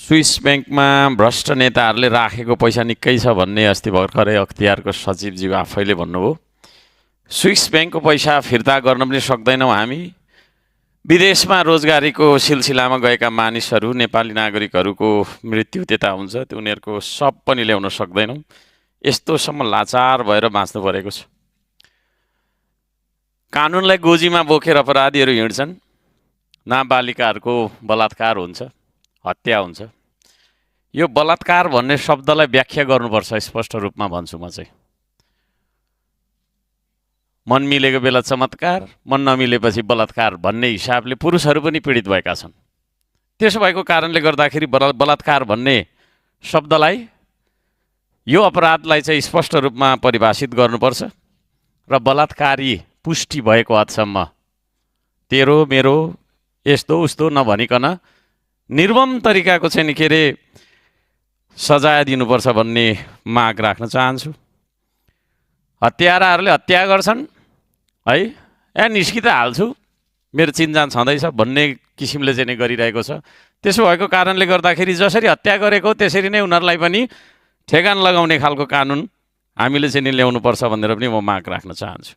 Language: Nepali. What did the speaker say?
स्विस ब्याङ्कमा भ्रष्ट नेताहरूले राखेको पैसा निकै छ भन्ने अस्ति भर्खरै अख्तियारको सचिवज्यू आफैले भन्नुभयो। स्विस ब्याङ्कको पैसा फिर्ता गर्न पनि सक्दैनौँ हामी। विदेशमा रोजगारीको सिलसिलामा गएका मानिसहरू, नेपाली नागरिकहरूको मृत्यु त्यता हुन्छ, त्यो उनीहरूको सब पनि ल्याउन सक्दैनौँ। यस्तोसम्म लाचार भएर बाँच्नु परेको छ। कानुनलाई गोजीमा बोकेर अपराधीहरू हिँड्छन्। नाबालिकाहरूको बलात्कार हुन्छ, हत्या हुन्छ। यो बलात्कार भन्ने शब्दलाई व्याख्या गर्नुपर्छ स्पष्ट रूपमा भन्छु म चाहिँ। मन मिलेको बेला चमत्कार, मन नमिलेपछि बलात्कार भन्ने हिसाबले पुरुषहरू पनि पीडित भएका छन्। त्यसो भएको कारणले गर्दाखेरि बलात्कार भन्ने शब्दलाई, यो अपराधलाई चाहिँ स्पष्ट रूपमा परिभाषित गर्नुपर्छ र बलात्कारी पुष्टि भएको हदसम्म तेरो मेरो यस्तो उस्तो नभनिकन निर्मम तरिकाको चाहिँ के अरे सजाय दिनुपर्छ भन्ने माग राख्न चाहन्छु। हत्याराहरूले हत्या गर्छन् है, निस्कि त हाल्छु, मेरो चिनजान छँदैछ भन्ने किसिमले चाहिँ गरिरहेको छ। त्यसो भएको कारणले गर्दाखेरि जसरी हत्या गरेको त्यसरी नै उनीहरूलाई पनि ठेगान लगाउने खालको कानुन हामीले चाहिँ ल्याउनुपर्छ भनेर पनि म माग राख्न चाहन्छु।